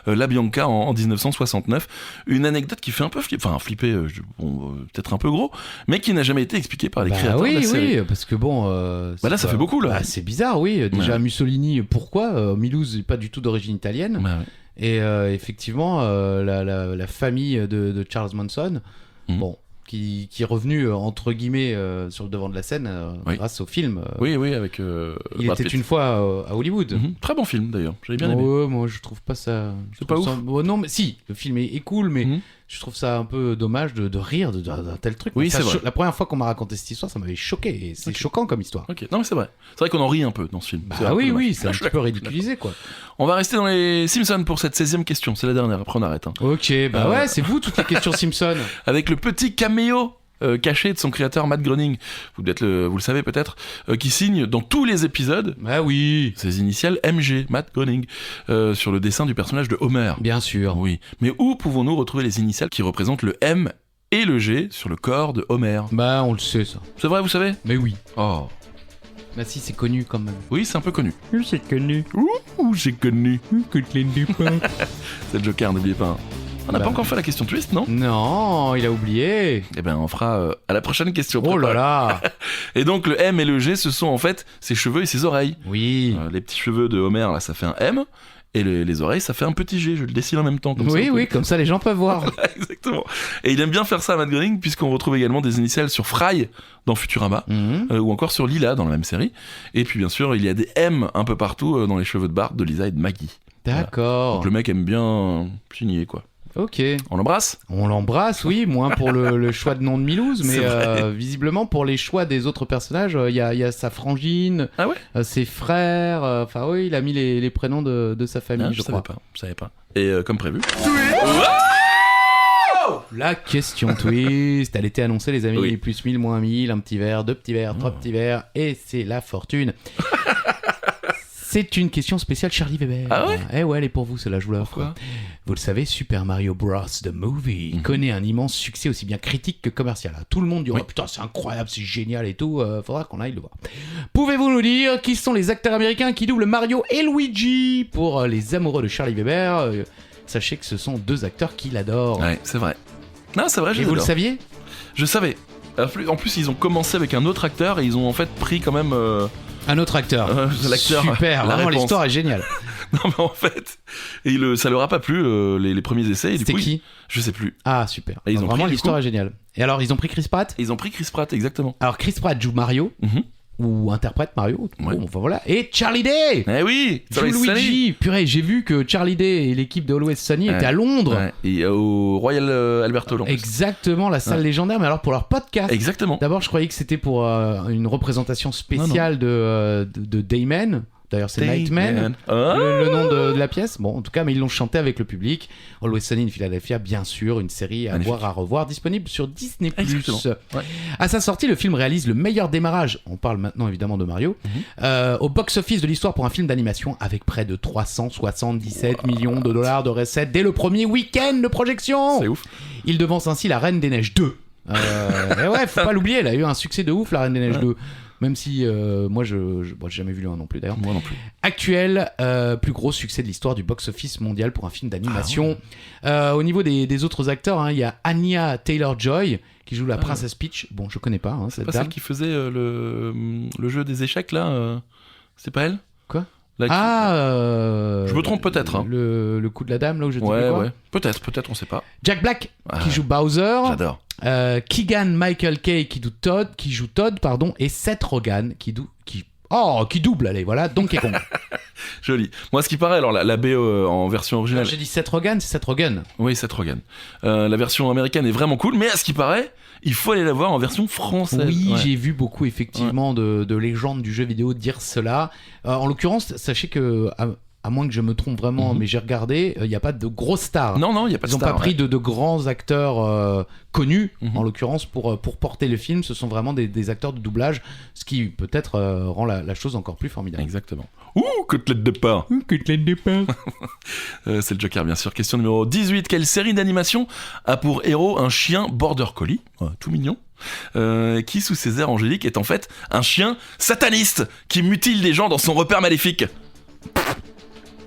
LaBianca en 1969. Une anecdote qui fait un peu flipper, peut-être un peu gros, mais qui n'a jamais été expliquée par les Bah créateurs de la oui, série. oui, parce que bon. Bah là, ça fait beaucoup, là. Bah, c'est bizarre, oui. Déjà, Ouais. Mussolini, pourquoi Milouz n'est pas du tout d'origine italienne. Bah ouais. Et effectivement, la famille de Charles Manson, Mhm. bon, qui est revenu entre guillemets sur le devant de la scène Oui. grâce au film. Oui, avec. Il Brad était Pitt. une fois à Hollywood. Mhm. Très bon film d'ailleurs, j'avais bien aimé. Ouais, moi je trouve pas ça. je C'est trouve pas ça- Bon, non, mais si, le film est cool, mais Mhm. je trouve ça un peu dommage de rire d'un tel truc. Oui, Ça c'est vrai. La première fois qu'on m'a raconté cette histoire, ça m'avait choqué. Et c'est Ok. choquant comme histoire. Ok, non mais c'est vrai. C'est vrai qu'on en rit un peu dans ce film. C'est Bah un peu oui, dommage. oui, c'est un Je suis petit peu d'accord, ridiculisé quoi. On va rester dans les Simpsons pour cette 16e question, c'est la dernière, après on arrête. Hein. Ok, bah ouais, c'est vous toutes les questions Simpson. Avec le petit caméo caché de son créateur Matt Groening, vous le savez peut-être, qui signe dans tous les épisodes Ah oui, ses initiales MG, Matt Groening, sur le dessin du personnage de Homer. bien sûr. Oui, mais où pouvons-nous retrouver les initiales qui représentent le M et le G sur le corps de Homer? Bah, on le sait, ça. C'est vrai, vous savez? Mais oui. Oh, Bah si, c'est connu quand même. oui, c'est un peu connu. C'est connu. Ouh, j'ai connu. Kathleen Dupin. C'est le Joker, n'oubliez pas. hein. On n'a Bah. pas encore fait la question twist, non? Non, il a oublié. Eh ben, on fera à la prochaine question. Oh là là. Et donc, le M et le G, ce sont en fait ses cheveux et ses oreilles. Oui. Les petits cheveux de Homer, là, ça fait un M. Et les oreilles, ça fait un petit G. Je le dessine en même temps. Comme ça, Oui, on peut- oui, comme ça les gens peuvent voir. Exactement. Et il aime bien faire ça à Matt Groening, puisqu'on retrouve également des initiales sur Fry dans Futurama, Mhm. ou encore sur Lila dans la même série. Et puis, bien sûr, il y a des M un peu partout dans les cheveux de Bart, de Lisa et de Maggie. D'accord. Donc, le mec aime bien signer, quoi. Ok. On l'embrasse? On l'embrasse, oui, moins pour le choix de nom de Milouz, mais C'est vrai. visiblement pour les choix des autres personnages, il y a sa frangine, Ah ouais? ses frères, enfin oui, il a mis les prénoms de sa famille, Ah, je savais crois. pas. Je savais pas. Et comme prévu. La question twist, elle était annoncée les amis, Oui. plus 1000, moins 1000, un petit verre, deux petits verres, trois petits verres, et c'est la fortune. C'est une question spéciale Charlie Weber. Ah ouais? Eh ouais, elle est pour vous, celle-là, je vous l'offre. Pourquoi? Vous le savez, Super Mario Bros. The Movie connaît un immense succès aussi bien critique que commercial. Tout le monde dit « Oh putain, c'est incroyable, c'est génial et tout, faudra qu'on aille le voir. » Pouvez-vous nous dire qui sont les acteurs américains qui doublent Mario et Luigi pour les amoureux de Charlie Weber? Sachez que ce sont deux acteurs qui l'adorent. Ouais, c'est vrai. Non, c'est vrai, je Et les vous le adore. saviez? Je savais. En plus, ils ont commencé avec un autre acteur et ils ont en fait pris quand même. Un autre acteur. L'acteur, Super, la vraiment réponse. l'histoire est géniale. Non, mais en fait, ça leur a pas plu les premiers essais. Et du C'était coup, qui? Je sais plus. Ah super. Et ils Donc, ont vraiment pris, du l'histoire coup est géniale. Et alors ils ont pris Chris Pratt. Et ils ont pris Chris Pratt, exactement. Alors Chris Pratt joue Mario Mhm. ou interprète Mario. Ouais. Bon, enfin voilà. Et Charlie Day Eh oui, joue Always Sunny. Luigi. Purée, j'ai vu que Charlie Day et l'équipe de Always Sunny Ouais. étaient à Londres. Ouais, et au Royal Albert Hall. en plus. Exactement, la salle Ouais. légendaire, mais alors pour leur podcast. Exactement. D'abord, je croyais que c'était pour une représentation spéciale de Dayman. D'ailleurs, c'est Nightman. Ah, Le nom de la pièce. Bon, en tout cas, mais ils l'ont chanté avec le public. Always Sunny in Philadelphia, bien sûr, une série à Magnifique. voir, à revoir, disponible sur Disney+. Exactement. Ouais. À sa sortie, le film réalise le meilleur démarrage, on parle maintenant évidemment de Mario, au box-office de l'histoire pour un film d'animation avec près de 377 millions de dollars de recettes dès le premier week-end de projection. C'est ouf. Il devance ainsi La Reine des Neiges 2. Et ouais, faut pas l'oublier, elle a eu un succès de ouf, La Reine des Neiges 2. Même si moi, j'ai jamais vu le 1 non plus d'ailleurs. Moi non plus. Actuel, plus gros succès de l'histoire du box-office mondial pour un film d'animation. Au niveau des autres acteurs, hein, il y a Anya Taylor-Joy qui joue la princesse Peach. Bon, je connais pas hein, cette Pas dame. celle qui faisait le jeu des échecs là. C'est pas elle? Quoi? Là, qui- Je me trompe peut-être, hein. Le coup de la dame, là où je dis Ouais, quoi. ouais. Peut-être, on sait pas. Jack Black Ah, qui joue Bowser. J'adore. Keegan Michael Kay qui joue Todd, pardon, et Seth Rogen qui double, allez, voilà, Donkey Kong. Joli. Moi, ce qui paraît, alors la BO en version originale. J'ai dit Seth Rogen, c'est Seth Rogen. Oui, Seth Rogen. La version américaine est vraiment cool, mais à ce qui paraît, il faut aller la voir en version française. Oui, Ouais. j'ai vu beaucoup effectivement de légendes du jeu vidéo dire cela. En l'occurrence, sachez que, à moins que je me trompe vraiment, mais j'ai regardé, il n'y a pas de grosses stars. Non, il n'y a pas de Ils n'ont star, pas pris ouais. de grands acteurs connus, Mhm. en l'occurrence, pour porter le film. Ce sont vraiment des acteurs de doublage, ce qui peut-être rend la chose encore plus formidable. Exactement. Ouh, côtelette de pain. C'est le Joker, bien sûr. Question numéro 18. Quelle série d'animation a pour héros un chien border collie, tout mignon, qui, sous ses airs angéliques, est en fait un chien sataniste qui mutile des gens dans son repère maléfique?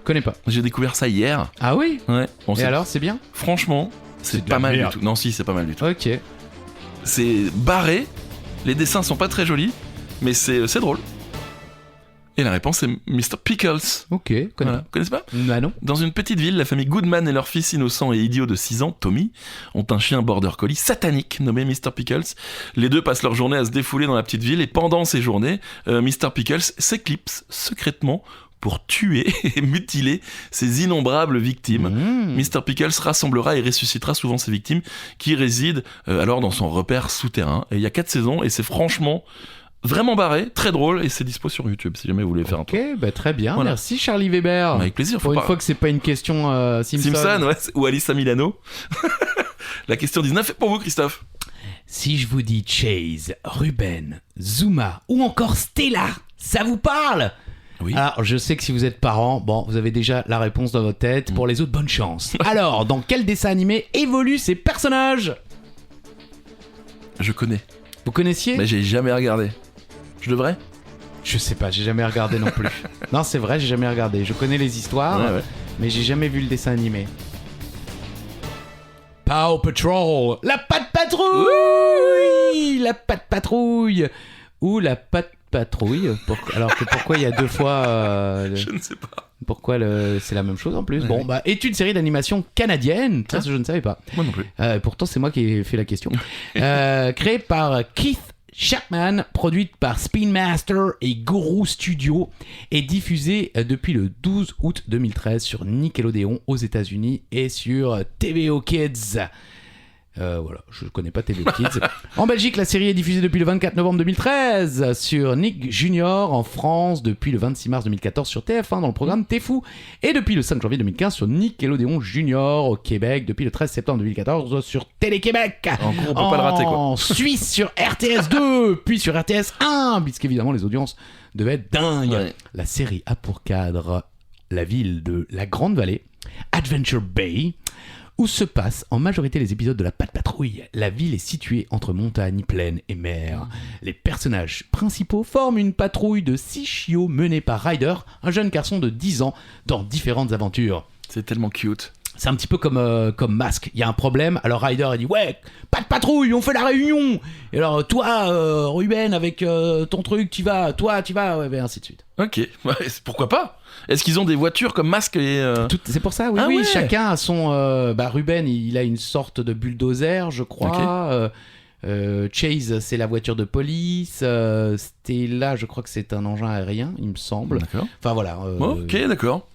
Connais pas. J'ai découvert ça hier. Ah oui. Ouais. Bon, Et c'est- alors, c'est bien. franchement, c'est C'est de pas la mal merde. du tout. Non, si, c'est pas mal du tout. Ok. C'est barré, les dessins sont pas très jolis, mais c'est drôle. Et la réponse est Mr. Pickles. Ok. Connais Voilà. pas. Vous connaissez pas? Ah non. Dans une petite ville, la famille Goodman et leur fils innocent et idiot de 6 ans, Tommy, ont un chien border collie satanique nommé Mr. Pickles. Les deux passent leur journée à se défouler dans la petite ville et pendant ces journées, Mr. Pickles s'éclipse secrètement pour tuer et mutiler ses innombrables victimes. Mmh. Mr. Pickles rassemblera et ressuscitera souvent ses victimes qui résident alors dans son repère souterrain. Et il y a 4 saisons et c'est franchement vraiment barré, très drôle et c'est dispo sur YouTube si jamais vous voulez faire un Ok, tour. bah très bien. Voilà. Merci Charlie Weber. Avec plaisir. Pour une fois que c'est pas une question Simpson. Simpson, ouais, ou Alyssa Milano. La question 19 est pour vous, Christophe. Si je vous dis Chase, Ruben, Zuma ou encore Stella, ça vous parle ? Oui. Alors, je sais que si vous êtes parent, bon, vous avez déjà la réponse dans votre tête. Pour les autres, bonne chance. Alors, dans quel dessin animé évoluent ces personnages ? Je connais. Vous connaissiez ? Mais j'ai jamais regardé. Je devrais ? Je sais pas, j'ai jamais regardé non plus. Non, c'est vrai, j'ai jamais regardé. Je connais les histoires, Ouais. mais j'ai jamais vu le dessin animé. Paw Patrol, la patte patrouille, la patte patrouille ou la patte patrouille. Alors que pourquoi il y a deux fois Je ne sais pas. pourquoi c'est la même chose en plus. Bon, bah, est une série d'animation canadienne. Ça, je ne savais pas. Moi non plus. Pourtant, c'est moi qui ai fait la question. Créée par Keith Chapman, produite par Spin Master et Guru Studio, et diffusée depuis le 12 août 2013 sur Nickelodeon aux États-Unis et sur TVO Kids. Voilà, je connais pas TVO Kids. En Belgique, la série est diffusée depuis le 24 novembre 2013 sur Nick Junior, en France depuis le 26 mars 2014 sur TF1 dans le programme T'es fou, et depuis le 5 janvier 2015 sur Nickelodeon Junior au Québec, depuis le 13 septembre 2014 sur Télé-Québec. En gros, on peut pas le rater, quoi. En Suisse sur RTS 2, puis sur RTS 1, puisqu'évidemment les audiences devaient être dingues. Ouais. La série a pour cadre la ville de la Grande Vallée, Adventure Bay, où se passent en majorité les épisodes de la Patte Patrouille. La ville est située entre montagnes, plaines et mer. Les personnages principaux forment une patrouille de 6 chiots menée par Ryder, un jeune garçon de 10 ans, dans différentes aventures. C'est tellement cute. C'est un petit peu comme Mask. Il y a un problème, alors Ryder il dit ouais, pas de patrouille, on fait la réunion. Et alors toi, Ruben, avec ton truc, tu vas, ouais, et ainsi de suite. Ok, ouais, pourquoi pas ? Est-ce qu'ils ont des voitures comme Masque et... C'est pour ça, oui, Ah oui. ouais. Chacun a son. Ruben, il a une sorte de bulldozer, je crois. Chase, c'est la voiture de police. Stella, je crois que c'est un engin aérien, il me semble. D'accord. Enfin voilà. Ok, d'accord.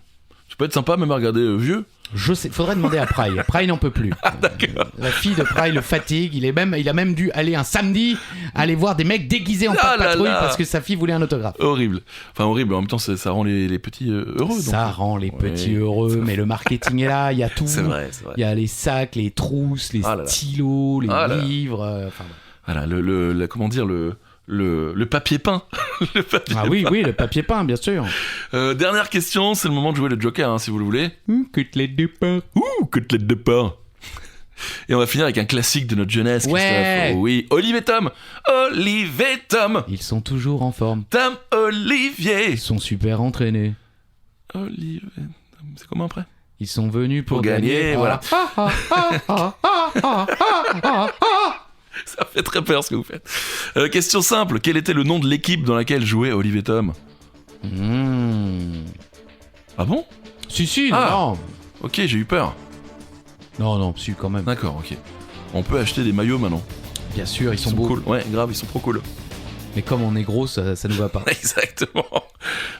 Ça peut être sympa même à regarder vieux. Je sais, faudrait demander à Pry. Pry n'en peut plus. La fille de Pry le fatigue. Il a même dû aller un samedi aller voir des mecs déguisés en Ah patte là patrouille là. parce que sa fille voulait un autographe. Horrible. Enfin horrible, en même temps ça rend les petits heureux. Ça donc. rend les petits Ouais, heureux, ça- mais le marketing est là, il y a tout. C'est vrai, c'est vrai. Il y a les sacs, les trousses, les Ah là là. stylos, les Ah là là. livres. Enfin, Voilà, comment dire, le papier peint. Le papier ah oui, le papier peint, bien sûr. Dernière question, c'est le moment de jouer le Joker, hein, si vous le voulez. Côtelette de pain. Ouh, côtelette de pain. Et on va finir avec un classique de notre jeunesse, Ouais. Christophe. Oui, Olive et Tom. Olive et Tom. Ils sont toujours en forme. Tom Olivier. Ils sont super entraînés. Olive et Tom. C'est comment après ? Ils sont venus pour Pour gagner, voilà. voilà. Ça fait très peur ce que vous faites. Question simple, quel était le nom de l'équipe dans laquelle jouait Olive et Tom ? Ah bon ? Si, Ah. non. Ok, j'ai eu peur. Non, si, quand même. D'accord, ok. On peut acheter des maillots maintenant. Bien sûr, ils Ils sont sont beaux. cool. Ouais, grave, ils sont trop cool. Mais comme on est gros, ça nous va pas. Exactement.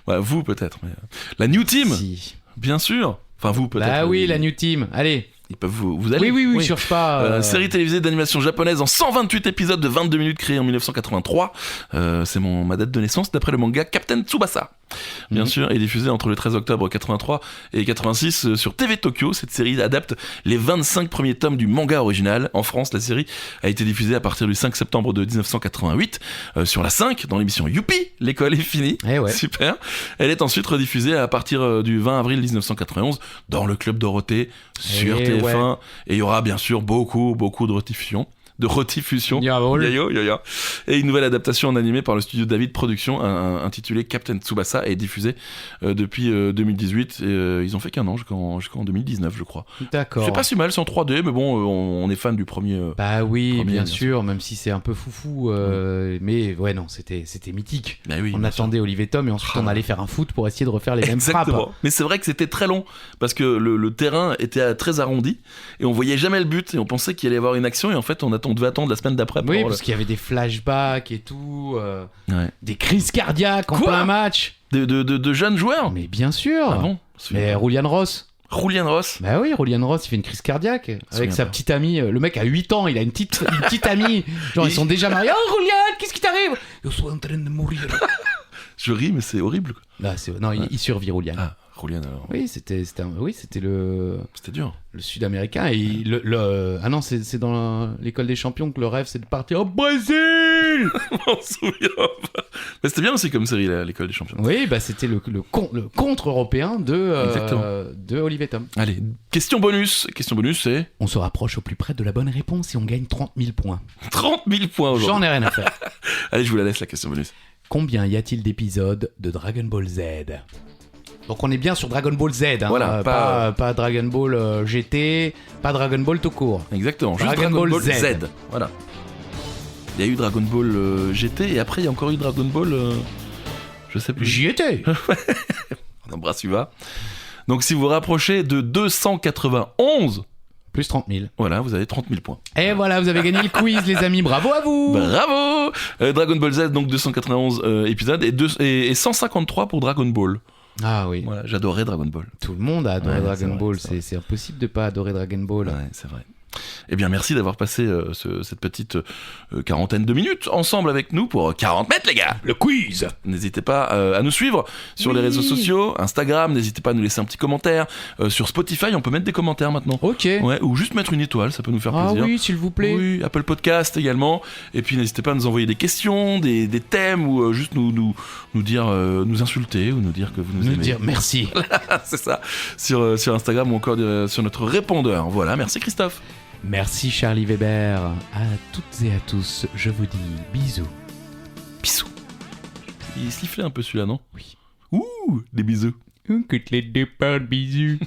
Bah, vous peut-être. Mais... La New Team, Si. bien sûr. Enfin vous peut-être. Bah oui, la New Team. Allez. Ils peuvent vous aller. Oui, cherche pas. Série télévisée d'animation japonaise en 128 épisodes de 22 minutes créée en 1983. C'est ma date de naissance d'après le manga Captain Tsubasa. Bien sûr, et diffusée entre le 13 octobre 83 et 86 sur TV Tokyo. Cette série adapte les 25 premiers tomes du manga original. En France, la série a été diffusée à partir du 5 septembre de 1988 sur la 5 dans l'émission Youpi, l'école est finie. Eh ouais. Super. Elle est ensuite rediffusée à partir du 20 avril 1991 dans le Club Dorothée sur Eh TF1. ouais. Et il y aura bien sûr beaucoup de rediffusions. Jawohl. Yo. Et une nouvelle adaptation en animé par le studio David Productions intitulée Captain Tsubasa est diffusée depuis 2018 et ils ont fait qu'un an jusqu'en 2019 je crois. D'accord. C'est pas si mal, c'est en 3D mais bon on est fan du premier. Bah oui, Premier, bien bien sûr, même si c'est un peu foufou, mais ouais non, c'était mythique. Bah oui, On bien attendait Olivier Tom et ensuite Ah. on allait faire un foot pour essayer de refaire les mêmes Exactement. frappes. Mais c'est vrai que c'était très long parce que le terrain était très arrondi et on voyait jamais le but et on pensait qu'il allait y avoir une action et en fait on devait attendre la semaine d'après pour Oui, voir parce qu'il y avait des flashbacks et tout, Ouais. des crises cardiaques en Quoi plein match. de jeunes joueurs. Mais bien sûr. Ah bon Mais Julian Ross. Julian Ross. Bah oui, Julian Ross, il fait une crise cardiaque avec souviens sa pas. petite amie. Le mec a 8 ans, il a une petite amie. Genre, ils sont déjà mariés. Oh, Julian, qu'est-ce qui t'arrive? Je suis en train de mourir. Je ris mais c'est horrible quoi. Non, il survit, Julian. Ah, tyrolienne alors. Oui, c'était le C'était dur. Sud-américain. Et ah non, c'est dans l'école des champions que le rêve, c'est de partir au Brésil. On se souvient pas. Mais c'était bien aussi comme série, l'école des champions. Oui, bah c'était le contre-européen Exactement. de Olivier Tom. Allez, question bonus. Question bonus, c'est On se rapproche au plus près de la bonne réponse et on gagne 30 000 points. 30 000 points aujourd'hui. J'en ai rien à faire. Allez, je vous la laisse, la question bonus. Combien y a-t-il d'épisodes de Dragon Ball Z? Donc on est bien sur Dragon Ball Z, hein, Voilà, pas Dragon Ball GT, pas Dragon Ball tout court. Exactement, juste Dragon Dragon Ball Ball Z. Z. Voilà. Il y a eu Dragon Ball GT et après il y a encore eu Dragon Ball... je sais plus. J'y étais. On embrasse Uva. Donc si vous rapprochez de 291, Plus 30 000. voilà, vous avez 30 000 points. Et voilà, vous avez gagné le quiz, les amis. Bravo à vous. Bravo. Dragon Ball Z, donc 291 épisodes et 153 pour Dragon Ball. Ah oui. Voilà, j'adorais Dragon Ball. Tout le monde a adoré Ouais, c'est Dragon vrai, Ball. c'est vrai. C'est impossible de pas adorer Dragon Ball. Ouais, c'est vrai. Eh bien, merci d'avoir passé cette petite quarantaine de minutes ensemble avec nous pour 40 mètres, les gars. Le quiz. N'hésitez pas à nous suivre sur les réseaux sociaux, Instagram, n'hésitez pas à nous laisser un petit commentaire. Sur Spotify, on peut mettre des commentaires maintenant. Ok. Ouais, ou juste mettre une étoile, ça peut nous faire Ah plaisir. oui, s'il vous plaît. Oui, Apple Podcast également. Et puis n'hésitez pas à nous envoyer des questions, des thèmes ou juste nous dire, nous insulter ou nous dire que vous nous Nous aimez. dire merci. C'est ça. Sur Instagram ou encore sur notre répondeur. Voilà, merci Christophe. Merci Charlie Weber. À toutes et à tous, je vous dis bisous. Bisous. Il sifflait un peu celui-là, non? Oui. Ouh, des bisous. Que les départs bisous.